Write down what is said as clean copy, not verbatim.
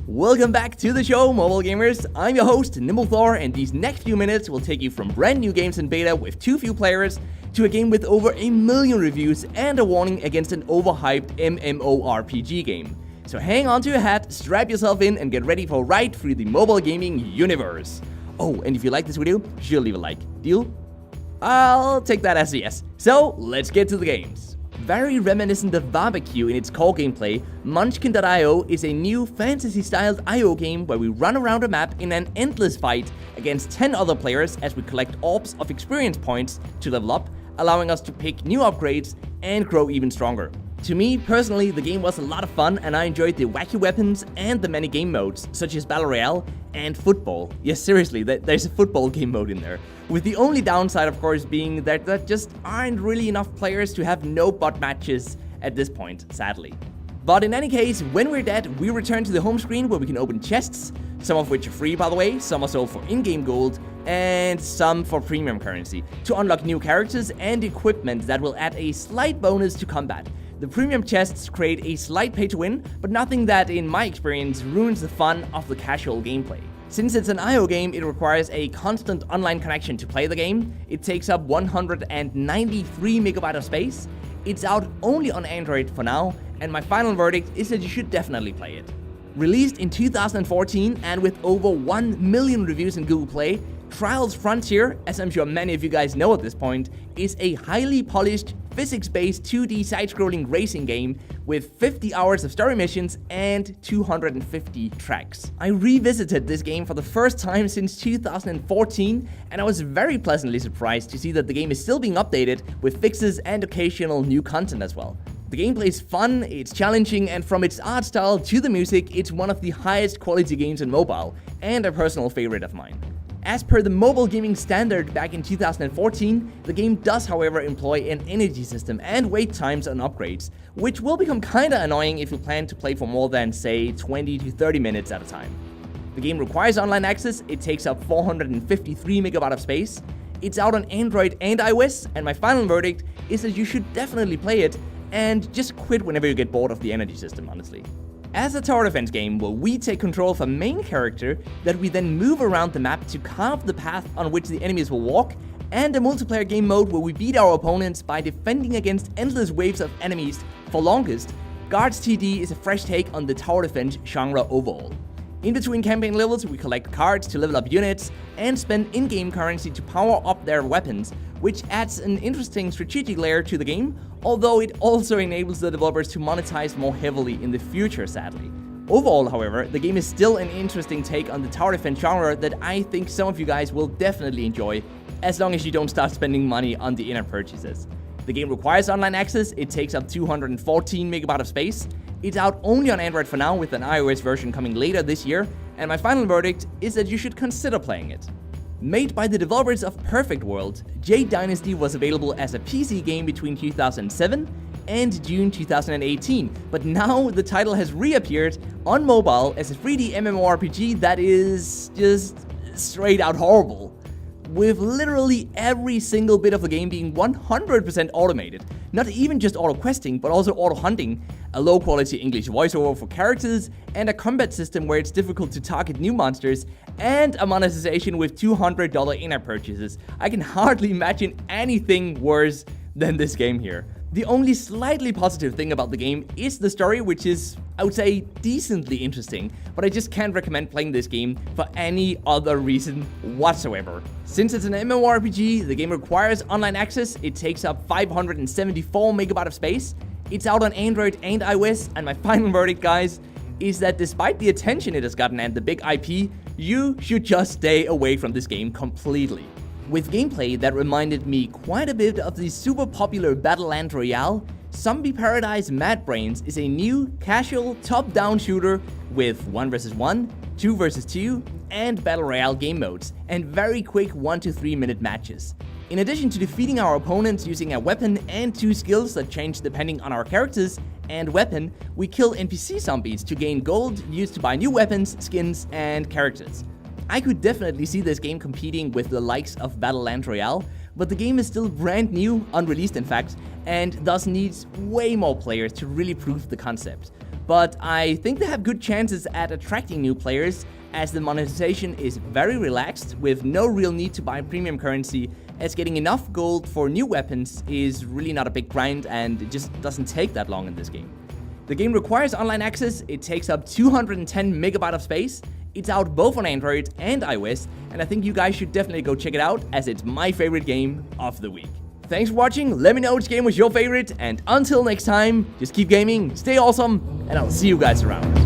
Welcome back to the show, mobile gamers. I'm your host, NimbleThor, and these next few minutes will take you from brand new games in beta with too few players to a game with over 1 million reviews and a warning against an overhyped MMORPG game. So hang on to your hat, strap yourself in, and get ready for a ride through the mobile gaming universe. Oh, and if you like this video, be sure to leave a like. Deal? I'll take that as a yes. So let's get to the games. Very reminiscent of Barbecue in its core gameplay, Munchkin IO is a new fantasy-styled IO game where we run around a map in an endless fight against 10 other players as we collect orbs of experience points to level up, allowing us to pick new upgrades and grow even stronger. To me, personally, the game was a lot of fun and I enjoyed the wacky weapons and the many game modes, such as Battle Royale and Football. Yes, seriously, there's a football game mode in there. With the only downside, of course, being that there just aren't really enough players to have no bot matches at this point, sadly. But in any case, when we're dead, we return to the home screen where we can open chests, some of which are free by the way, some are sold for in-game gold, and some for premium currency, to unlock new characters and equipment that will add a slight bonus to combat. The premium chests create a slight pay to win, but nothing that, in my experience, ruins the fun of the casual gameplay. Since it's an IO game, it requires a constant online connection to play the game. It takes up 193 megabytes of space. It's out only on Android for now, and my final verdict is that you should definitely play it. Released in 2014 and with over 1 million reviews in Google Play, Trials Frontier, as I'm sure many of you guys know at this point, is a highly polished, physics-based 2D side-scrolling racing game with 50 hours of story missions and 250 tracks. I revisited this game for the first time since 2014, and I was very pleasantly surprised to see that the game is still being updated with fixes and occasional new content as well. The gameplay is fun, it's challenging, and from its art style to the music, it's one of the highest quality games in mobile, and a personal favorite of mine. As per the mobile gaming standard back in 2014, the game does however employ an energy system and wait times on upgrades, which will become kinda annoying if you plan to play for more than, say, 20 to 30 minutes at a time. The game requires online access, it takes up 453 megabytes of space, it's out on Android and iOS, and my final verdict is that you should definitely play it, and just quit whenever you get bored of the energy system, honestly. As a tower defense game where we take control of a main character that we then move around the map to carve the path on which the enemies will walk, and a multiplayer game mode where we beat our opponents by defending against endless waves of enemies for longest, Guards TD is a fresh take on the tower defense genre overall. In between campaign levels, we collect cards to level up units and spend in-game currency to power up their weapons, which adds an interesting strategic layer to the game, although it also enables the developers to monetize more heavily in the future, sadly. Overall, however, the game is still an interesting take on the tower defense genre that I think some of you guys will definitely enjoy, as long as you don't start spending money on the in-app purchases. The game requires online access, it takes up 214 megabytes of space, it's out only on Android for now with an iOS version coming later this year, and my final verdict is that you should consider playing it. Made by the developers of Perfect World, Jade Dynasty was available as a PC game between 2007 and June 2018, but now the title has reappeared on mobile as a 3D MMORPG that is just straight out horrible, with literally every single bit of the game being 100% automated. Not even just auto-questing, but also auto-hunting, a low-quality English voiceover for characters, and a combat system where it's difficult to target new monsters, and a monetization with $200 in-app purchases. I can hardly imagine anything worse than this game here. The only slightly positive thing about the game is the story, which is, I would say, decently interesting, but I just can't recommend playing this game for any other reason whatsoever. Since it's an MMORPG, the game requires online access, it takes up 574 megabytes of space, it's out on Android and iOS, and my final verdict, guys, is that despite the attention it has gotten and the big IP, you should just stay away from this game completely. With gameplay that reminded me quite a bit of the super popular Battle Royale, Samba Paradise Mad Brains is a new, casual, top-down shooter with 1 vs 1, 2 vs 2, and Battle Royale game modes, and very quick 1 to 3 minute matches. In addition to defeating our opponents using a weapon and 2 skills that change depending on our characters and weapon, we kill NPC zombies to gain gold used to buy new weapons, skins, and characters. I could definitely see this game competing with the likes of Battle Royale, but the game is still brand new, unreleased in fact, and thus needs way more players to really prove the concept. But I think they have good chances at attracting new players, as the monetization is very relaxed with no real need to buy premium currency, as getting enough gold for new weapons is really not a big grind and it just doesn't take that long in this game. The game requires online access, it takes up 210 megabytes of space, it's out both on Android and iOS, and I think you guys should definitely go check it out as it's my favorite game of the week. Thanks for watching, let me know which game was your favorite, and until next time, just keep gaming, stay awesome, and I'll see you guys around.